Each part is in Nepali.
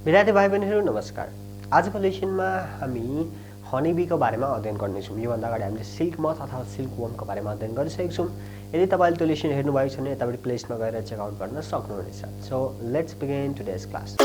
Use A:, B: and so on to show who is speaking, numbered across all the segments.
A: विद्यार्थी भाइ बहिनीहरू नमस्कार। आजको लेसनमा हामी हनीबीको बारेमा अध्ययन गर्नेछौँ। योभन्दा अगाडि हामीले सिल्क मथ अथवा सिल्क वर्मको बारेमा अध्ययन गरिसकेका छौँ। यदि तपाईँले त्यो लेसन हेर्नुभएको छ भने यतापट्टि प्लेलिस्टमा गएर चेकआउट गर्न सक्नुहुनेछ। So let's begin today's class.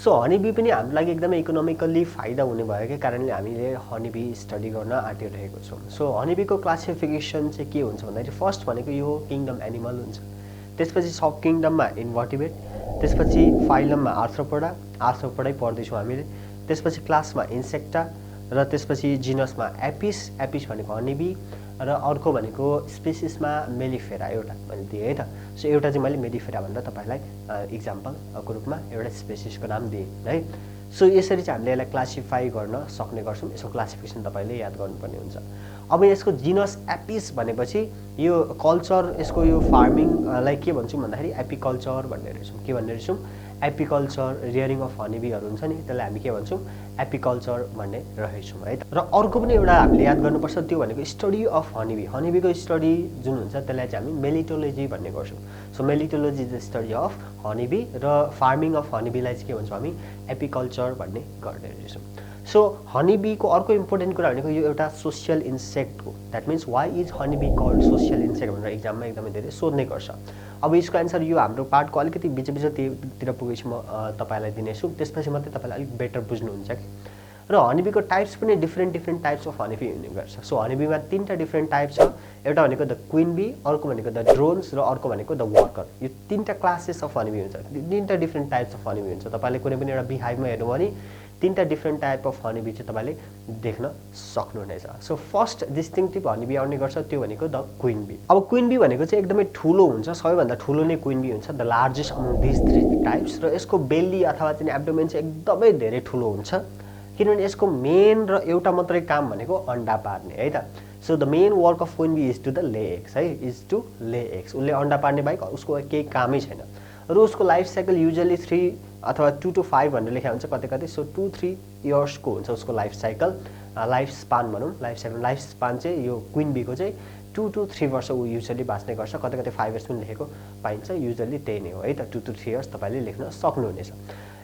A: So honeybee पनि हाम्रो लागि एकदमै इकोनोमिकल्ली फाइदा हुने भएकै कारणले हामीले हनीबी स्टडी गर्न आँटिरहेको छौँ। सो हनीबीको क्लासिफिकेसन चाहिँ के हुन्छ भन्दाखेरि फर्स्ट भनेको यो किङडम एनिमल हुन्छ, त्यसपछि सब किङडममा इन्भर्टिब्रेट, त्यसपछि फाइलममा आर्थ्रोपोडा पढ्दैछौँ हामीले, त्यसपछि क्लासमा इन्सेक्टा र त्यसपछि जिनसमा एपिस भनेको हनीबी र अर्को भनेको स्पेसिसमा मेलिफेरा एउटा मैले दिएँ है त। सो एउटा चाहिँ मैले मेलिफेरा भनेर तपाईँलाई इक्जाम्पलको रूपमा एउटा स्पेसिसको नाम दिएँ है। सो यसरी चाहिँ हामीले यसलाई क्लासिफाई गर्न सक्ने गर्छौँ। यसको क्लासिफिकेसन तपाईँले याद गर्नुपर्ने हुन्छ। अब यसको जिनस एपिस भनेपछि यो कल्चर, यसको यो फार्मिङलाई के भन्छौँ भन्दाखेरि एपिकल्चर भन्ने रहेछौँ। के भन्ने रहेछौँ? एपिकल्चर, रियरिङ अफ हनीबीहरू हुन्छ नि, त्यसलाई हामी के भन्छौँ? एपिकल्चर भन्ने रहेछौँ है। र अर्को पनि एउटा हामीले याद गर्नुपर्छ, त्यो भनेको स्टडी अफ हनीबी। हनीबीको स्टडी जुन हुन्छ त्यसलाई चाहिँ हामी मेलिटोलोजी भन्ने गर्छौँ। So melittology is the study of honeybee र फार्मिङ अफ हनीबीलाई चाहिँ के भन्छौँ हामी? एपिकल्चर भन्ने गर्ने रहेछौँ। सो हनीबीको अर्को इम्पोर्टेन्ट कुरा भनेको यो एउटा सोसियल इन्सेक्ट हो। That means why is honeybee called social insect भनेर इक्जाममा एकदमै धेरै सोध्ने गर्छ। अब यसको एन्सर यो हाम्रो पार्टको अलिकति बिचतिर पुगेपछि म तपाईँलाई दिनेछु, त्यसपछि मात्रै तपाईँलाई अलिक बेटर बुझ्नुहुन्छ कि। र हनीबीको टाइप्स पनि डिफ्रेन्ट टाइप्स अफ हनीबी हुने गर्छ। सो हनीबीमा 3टा डिफ्रेन्ट टाइप छ। एउटा भनेको द क्विन बी, अर्को भनेको द ड्रोन्स र अर्को भनेको द वर्कर। यो 3टा क्लासेस अफ हनीबी हुन्छ, 3टा डिफ्रेन्ट टाइप्स अफ हनीबी हुन्छ। तपाईँले कुनै पनि एउटा बिहाइभमा हेर्नु भने 3टा डिफ्रेन्ट टाइप अफ हनीबी चाहिँ तपाईँले देख्न सक्नुहुनेछ। सो फर्स्ट डिस्टिङटिभ हनीबी आउने गर्छ, त्यो भनेको द क्विन बी। अब क्विन बी भनेको चाहिँ एकदमै ठुलो हुन्छ, सबैभन्दा ठुलो नै क्विन बी हुन्छ, the largest among this 3 types. र यसको बेली अथवा चाहिँ एब्डोमेन चाहिँ एकदमै धेरै ठुलो हुन्छ, किनभने यसको मेन र एउटा मात्रै काम भनेको अन्डा पार्ने है त। So the main work of queen bee is to the lay eggs है, इज टु ले एग्स। उसले अन्डा पार्ने बाहेक उसको केही कामै छैन। र उसको लाइफ साइकल युजली 3 अथवा 2 to 5 भनेर लेखा हुन्छ कतै। सो 2-3 इयर्सको हुन्छ उसको लाइफ साइकल, लाइफ स्पान भनौँ। लाइफ स्पान चाहिँ यो क्विन बीको चाहिँ 2 to 3 वर्ष ऊ युजली बाँच्ने गर्छ, कतै 5 इयर्स पनि लेखेको पाइन्छ। युजली त्यही नै हो है त, 2 to 3 इयर्स तपाईँले लेख्न सक्नुहुनेछ।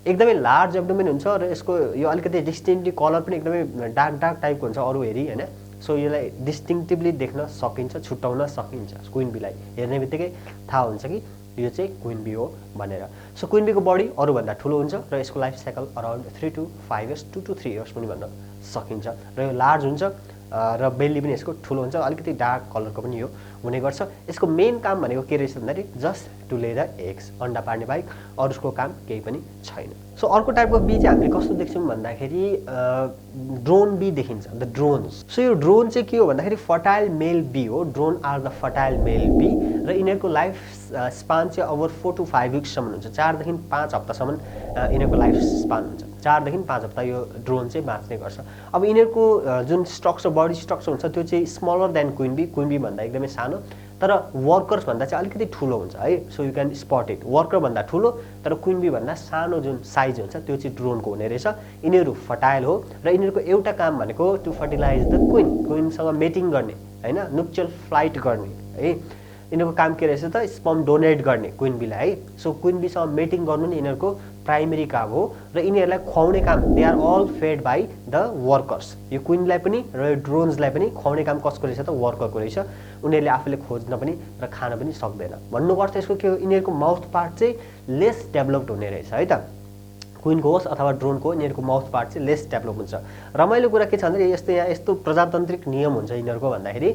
A: एकदमै लार्ज एब्डोमेन हुन्छ र यसको यो अलिकति डिस्टिङटिभ कलर पनि एकदमै डार्क टाइपको हुन्छ अरू हेरी होइन। सो यसलाई डिस्टिङटिभली देख्न सकिन्छ, छुट्याउन सकिन्छ। क्विन बीलाई हेर्ने बित्तिकै थाहा हुन्छ कि यो चाहिँ क्विन बी हो भनेर। सो क्विन बीको बडी अरूभन्दा ठुलो हुन्छ र यसको life cycle around 3 to 5 years, 2 to 3 years पनि भन्न सकिन्छ। र यो लार्ज हुन्छ र बेली पनि यसको ठुलो हुन्छ, अलिकति डार्क कलरको पनि यो हुने गर्छ। यसको मेन काम भनेको के रहेछ भन्दाखेरि जस्ट टु ले द एग्स, अन्डा पार्ने बाहेक अरू उसको काम केही पनि छैन। सो अर्को टाइपको बी चाहिँ हामीले कस्तो देख्छौँ भन्दाखेरि ड्रोन बी देखिन्छ, द ड्रोन्स। सो यो ड्रोन चाहिँ के हो भन्दाखेरि फर्टाइल मेल बी हो। Drone are the fertile male bee र यिनीहरूको लाइफ स्पान चाहिँ ओभर 4 to 5 विक्ससम्म हुन्छ। 4 देखि 5 हप्तासम्म यिनीहरूको लाइफ स्पान हुन्छ। 4 देखि 5 हप्ता यो ड्रोन चाहिँ बाँच्ने गर्छ। अब यिनीहरूको जुन स्ट्रक्चर, बडी स्ट्रक्चर हुन्छ त्यो चाहिँ स्मलर देन क्विन बी भन्दा एकदमै सानो, तर वर्कर्स भन्दा चाहिँ अलिकति ठुलो हुन्छ है। So you can spot it, worker भन्दा ठुलो तर क्विन बी भन्दा सानो जुन साइज हुन्छ त्यो चाहिँ ड्रोनको हुने रहेछ। यिनीहरू फर्टाइल हो र यिनीहरूको एउटा काम भनेको टु फर्टिलाइज द क्विनसँग मेटिङ गर्ने होइन, न्युक्चुअल फ्लाइट गर्ने है। यिनीहरूको काम के रहेछ त? स्पर्म डोनेट गर्ने क्विन बीलाई है। सो क्विन बीसँग मेटिङ गर्नु नि यिनीहरूको प्राइमेरी काम हो र यिनीहरूलाई खुवाउने काम, they are all fed by the workers. यो क्विनलाई पनि र यो ड्रोन्सलाई पनि खुवाउने काम कसको रहेछ त? वर्करको रहेछ। उनीहरूले आफूले खोज्न पनि र खान पनि सक्दैन। भन्नुको अर्थ यसको के हो? यिनीहरूको माउथ पार्ट चाहिँ लेस डेभलप्ड हुने रहेछ है त। क्विनको होस् अथवा ड्रोनको, यिनीहरूको माउथ पार्ट चाहिँ लेस डेभलप हुन्छ। रमाइलो कुरा के छ भन्दाखेरि यस्तो प्रजातान्त्रिक नियम हुन्छ यिनीहरूको भन्दाखेरि,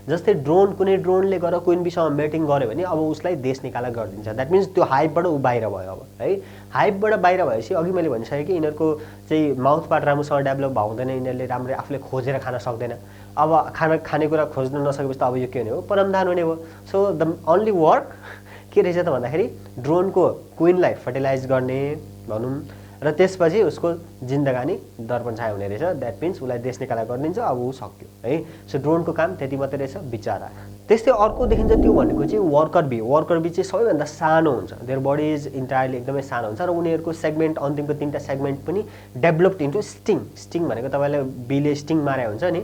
A: जस्तै कुनै ड्रोनले गएर क्विन बीसँग मेटिङ गर्यो भने अब उसलाई देश निकाला गरिदिन्छ। द्याट मिन्स त्यो हाइपबाट ऊ बाहिर भयो अब है। हाइपबाट बाहिर भएपछि अघि मैले भनिसकेँ कि यिनीहरूको चाहिँ माउथ पार्ट राम्रोसँग डेभलप हुँदैन, यिनीहरूले राम्ररी आफूले खोजेर खान सक्दैन। अब खानेकुरा खोज्न नसकेपछि त अब यो के हुने हो? परमधान हुने भयो। सो द ओन्ली वर्क के रहेछ त भन्दाखेरि ड्रोनको क्विनलाई फर्टिलाइज गर्ने भनौँ र त्यसपछि उसको जिन्दगानी दर्पण छाया हुने रहेछ। द्याट मिन्स उसलाई देश निकाला गरिदिन्छ, अब ऊ सक्यो है। सो ड्रोनको काम त्यति मात्रै रहेछ बिचरा। त्यस्तै अर्को देखिन्छ त्यो भनेको चाहिँ वर्कर बी चाहिँ सबैभन्दा सानो हुन्छ। देयर बडी इज इन्टायरली एकदमै सानो हुन्छ र उनीहरूको सेगमेन्ट अन्तिमको 3टा सेगमेन्ट पनि डेभलप्ड इन्टु स्टिङ भनेको तपाईँलाई बीले स्टिङ मारे हुन्छ नि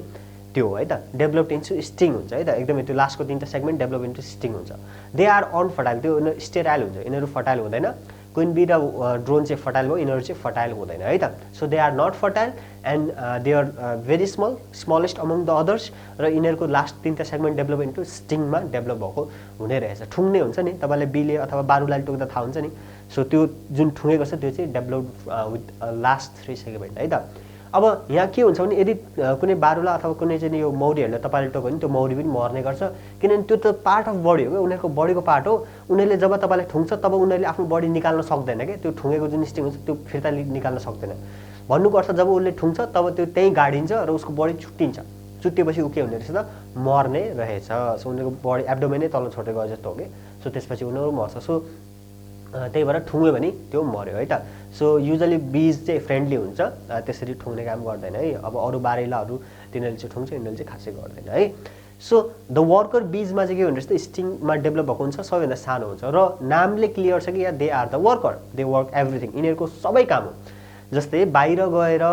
A: त्यो है त, डेभलप्ड इन्टु स्टिङ हुन्छ है त। एकदमै त्यो लास्टको 3टा सेगमेन्ट डेभलप इन्टु स्टिङ हुन्छ। दे आर अनफर्टाइल, त्यो स्टेराइल हुन्छ, यिनीहरू फर्टाइल हुँदैन। क्वीन बी र ड्रोन चाहिँ फर्टाइल भयो, यिनीहरू चाहिँ फर्टाइल हुँदैन है त। So they are not fertile and they are very smallest among the others र यिनीहरूको लास्ट 3टा सेगमेन्ट डेभलप इन्टु स्टिङमा डेभलप भएको हुने रहेछ। ठुङ्ने हुन्छ नि, तपाईँले बीले अथवा बारुलाले टोक्दा थाहा हुन्छ नि। सो त्यो जुन ठुङ्गेको छ त्यो चाहिँ डेभलप विथ लास्ट 3 सेगमेन्ट है त। अब यहाँ के हुन्छ भने यदि कुनै बारुला अथवा कुनै चाहिँ यो मौरीहरूले तपाईँले टोक्यो भने त्यो मौरी पनि मर्ने गर्छ, किनभने त्यो त पार्ट अफ बडी हो क्या, उनीहरूको बडीको पार्ट हो। उनीहरूले जब तपाईँलाई ठुङ्छ तब उनीहरूले आफ्नो बडी निकाल्न सक्दैन क्या, त्यो ठुङ्गेको जुन स्टिङ हुन्छ त्यो फिर्ता निकाल्न सक्दैन। भन्नुको अर्थ जब उसले ठुङ्छ तब त्यो त्यहीँ गाडिन्छ र उसको बडी छुट्टिन्छ। छुट्टिएपछि ऊ के हुने रहेछ त, मर्ने रहेछ। सो उनीहरूको बडी एब्डोमेनै तल छोडेको जस्तो हो कि। सो त्यसपछि उनीहरू मर्छ। सो त्यही भएर ठुङ्ग्यो भने त्यो मर्यो है त। सो युजली बीज चाहिँ फ्रेन्डली हुन्छ, त्यसरी ठुङ्ने काम गर्दैन है। अब अरू बारेलाहरू तिनीहरूले चाहिँ ठुङ्छ, यिनीहरूले चाहिँ खासै गर्दैन है। सो द वर्कर बीजमा चाहिँ के हुने रहेछ त, स्टिङमा डेभलप भएको हुन्छ, सबैभन्दा सानो हुन्छ र नामले क्लियर छ कि या they are the worker, they work everything. यिनीहरूको सबै काम हो। जस्तै बाहिर गएर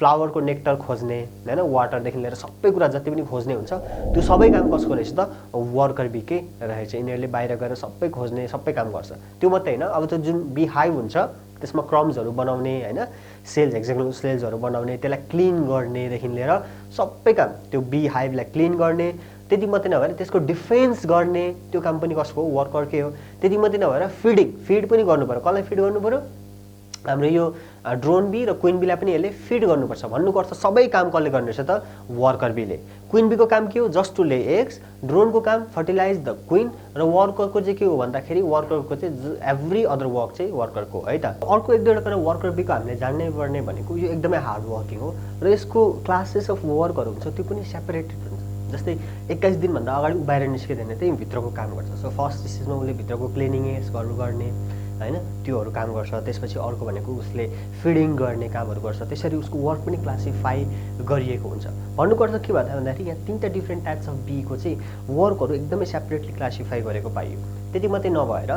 A: फ्लावरको नेक्टर खोज्ने हैन, वाटरदेखि लिएर सबै कुरा जति पनि खोज्ने हुन्छ त्यो सबै काम कसको रहेछ त, वर्कर बीकै रहेछ। यिनीहरूले बाहिर गएर सबै खोज्ने सबै काम गर्छ। त्यो मात्रै होइन, अब त्यो जुन बी हाइभ हुन्छ त्यसमा क्रम्सहरू बनाउने हैन, सेल्स एक्ज्याक्टली सेल्सहरू बनाउने, त्यसलाई क्लिन गर्नेदेखि लिएर सबै काम त्यो बी हाइभलाई क्लिन गर्ने। त्यति मात्रै नभएर त्यसको डिफेन्स गर्ने त्यो काम पनि कसको हो, वर्करकै हो। त्यति मात्रै नभएर फिड पनि गर्नु पर्यो। कसलाई फिड गर्नु पर्यो, हाम्रो यो ड्रोन बी र क्वीन बीलाई पनि यसले फिड गर्नुपर्छ। भन्नुको अर्थ सबै काम कसले गर्ने रहेछ त, वर्कर बीले। क्वीन बीको काम के हो, जस्ट टु ले एग्स। ड्रोनको काम फर्टिलाइज द क्वीन र वर्करको चाहिँ के हो भन्दाखेरि वर्करको चाहिँ एभ्री अदर वर्क चाहिँ वर्करको है त। अर्को एक दुईवटा कुरा वर्कर बीको हामीले जान्नै पर्ने भनेको यो एकदमै हार्ड वर्किङ हो र यसको क्लासेस अफ वर्कहरू हुन्छ त्यो पनि सेपरेटेड हुन्छ। जस्तै 21 दिनभन्दा अगाडि ऊ बाहिर निस्किँदैन, त्यही भित्रको काम गर्छ। सो फर्स्ट स्टेजमा उसले भित्रको क्लिनिङहरू गर्ने हैन, त्योहरू काम गर्छ। त्यसपछि अर्को भनेको उसले फिडिङ गर्ने कामहरू गर्छ। त्यसरी उसको वर्क पनि क्लासिफाई गरिएको हुन्छ। भन्नुको अर्थ के भयो त भन्दाखेरि यहाँ 3टा डिफ्रेन्ट टाइप्स अफ बीको चाहिँ वर्कहरू एकदमै सेपरेटली क्लासिफाई गरेको पाइयो। त्यति मात्रै नभएर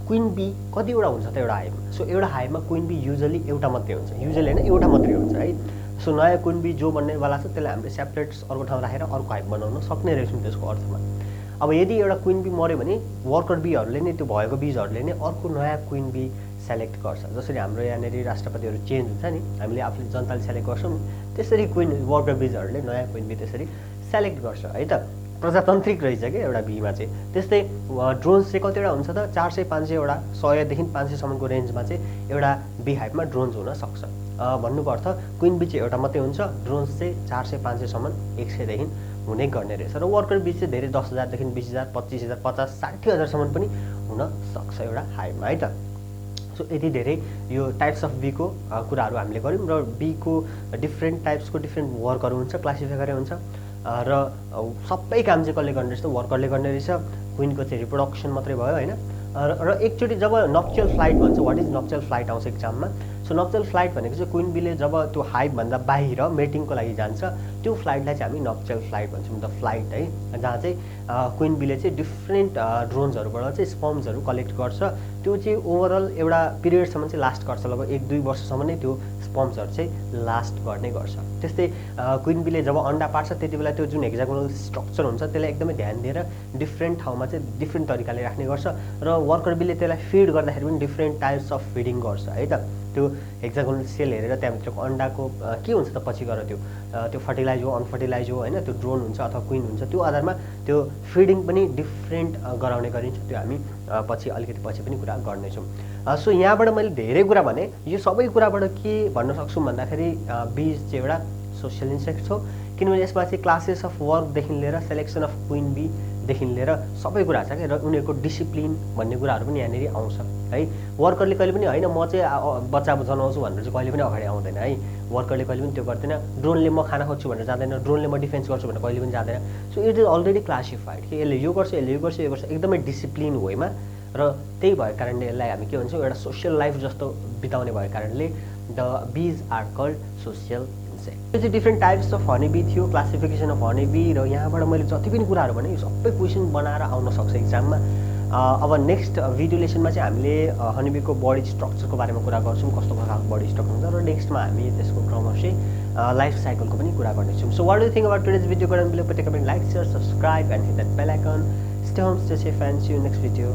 A: क्वीन बी कतिवटा हुन्छ त एउटा हाइभमा। सो एउटा हाइभमा क्वीन बी युजली एउटा मात्रै हुन्छ, युजली होइन एउटा मात्रै हुन्छ है। सो नयाँ क्वीन बी जो बन्नेवाला छ त्यसलाई हामीले सेपरेट अर्को ठाउँ राखेर अर्को हाइभ बनाउन सक्ने रहेछौँ त्यसको अर्थमा। अब यदि एउटा क्वीन बी मऱ्यो भने वर्कर बीहरूले नै त्यो भएको बीजहरूले नै अर्को नयाँ क्वीन बी सेलेक्ट गर्छ। जसरी हाम्रो यहाँनिर राष्ट्रपतिहरू चेन्ज हुन्छ नि, हामीले आफूले जनताले सेलेक्ट गर्छौँ, त्यसरी क्वीन वर्कर बीजहरूले नयाँ क्वीन बी त्यसरी सेलेक्ट गर्छ है त। प्रजातान्त्रिक रहेछ क्या एउटा बीमा चाहिँ। त्यस्तै ड्रोन्स चाहिँ कतिवटा हुन्छ त, 400-500 वटा, 100देखि 500सम्मको रेन्जमा चाहिँ एउटा बी हाइभमा ड्रोन्स हुन सक्छ। भन्नुको अर्थ क्वीन बी चाहिँ एउटा मात्रै हुन्छ, ड्रोन्स चाहिँ 400-500सम्म 100देखि हुने गर्ने रहेछ र वर्कर बी चाहिँ धेरै 10,000देखि 20,000, 25,000, 50,000, 60,000सम्म पनि हुन सक्छ एउटा हाइभमा है त। सो यति धेरै यो टाइप्स अफ बीको कुराहरू हामीले गऱ्यौँ र बीको डिफ्रेन्ट टाइप्सको डिफ्रेन्ट वर्कहरू हुन्छ, क्लासिफाई गरेर हुन्छ र सबै काम चाहिँ कसले गर्ने रहेछ त, वर्करले गर्ने रहेछ। क्वीनको चाहिँ रिप्रोडक्सन मात्रै भयो होइन। र एकचोटि जब नप्चुअल फ्लाइट भन्छ, वाट इज नप्चुअल फ्लाइट आउँछ एक्जाममा। सो नप्चुअल फ्लाइट भनेको चाहिँ क्वीन बीले जब त्यो हाइभभन्दा बाहिर मेटिङको लागि जान्छ त्यो फ्लाइटलाई चाहिँ हामी नप्चुअल फ्लाइट भन्छौँ, द फ्लाइट है। जहाँ चाहिँ क्वीन बीले चाहिँ डिफ्रेन्ट ड्रोन्सहरूबाट चाहिँ स्पर्म्सहरू कलेक्ट गर्छ। त्यो चाहिँ ओभरअल एउटा पिरियडसम्म चाहिँ लास्ट गर्छ, लगभग 1-2 वर्षसम्म नै त्यो स्पर्म्सहरू चाहिँ लास्ट गर्ने गर्छ। त्यस्तै क्वीन बीले जब अन्डा पार्छ त्यति बेला त्यो जुन हेक्सागोनल स्ट्रक्चर हुन्छ त्यसलाई एकदमै ध्यान दिएर डिफ्रेन्ट ठाउँमा चाहिँ डिफ्रेन्ट तरिकाले राख्ने गर्छ र वर्कर बीले त्यसलाई फिड गर्दाखेरि पनि डिफ्रेन्ट टाइप्स अफ फिडिङ गर्छ है त। त्यो हेक्सागोनल सेल हेरेर त्यहाँभित्रको अन्डाको के हुन्छ त पछि गएर त्यो फर्टिलाइज हो अनफर्टिलाइज हो होइन, त्यो ड्रोन हुन्छ अथवा क्वीन हुन्छ, त्यो आधारमा त्यो फिडिङ पनि डिफ्रेन्ट गराउने गरिन्छ। त्यो हामी पछि अलिकति पछि पनि कुरा गर्नेछौँ। सो यहाँबाट मैले धेरै कुरा भने, यो सबै कुराबाट के भन्न सक्छु भन्दाखेरि बीज चाहिँ एउटा सोसियल इन्सेक्ट हो, किनभने यसमा चाहिँ क्लासेस अफ वर्कदेखि लिएर सेलेक्सन अफ क्वीन बीदेखि लिएर सबै कुरा छ क्या, र उनीहरूको डिसिप्लिन भन्ने कुराहरू पनि यहाँनिर आउँछ है। वर्करले कहिले पनि होइन म चाहिँ बच्चा जनाउँछु भनेर चाहिँ कहिले पनि अगाडि आउँदैन है। वर्करले कहिले पनि त्यो गर्दैन। ड्रोनले म खाना खोज्छु भनेर जाँदैन, ड्रोनले म डिफेन्स गर्छु भनेर कहिले पनि जाँदैन। So it is already classified कि यसले यो गर्छ, यसले यो गर्छ, यो गर्छ, एकदमै डिसिप्लिन वेमा। र त्यही भएको कारणले यसलाई हामी के भन्छौँ, एउटा सोसियल लाइफ जस्तो बिताउने भएको कारणले the bees are called social insect. यो चाहिँ डिफ्रेन्ट टाइप्स अफ हनीबी थियो, क्लासिफिकेसन अफ हनीबी। र यहाँबाट मैले जति पनि कुराहरू भने यो सबै क्वेसन बनाएर आउन सक्छ इक्जाममा। अब नेक्स्ट भिडियो लेसनमा चाहिँ हामीले हनीबीको बडी स्ट्रक्चरको बारेमा कुरा गर्छौँ, कस्तो प्रकारको बडी स्ट्रक्चर हुन्छ, र नेक्स्टमा हामी त्यसको क्रमशः लाइफ साइकलको पनि कुरा गर्नेछौँ। So what do you think about today's video? Comment below, put a comment, like, share, subscribe and hit that bell icon. Stay home, stay safe and see you next video.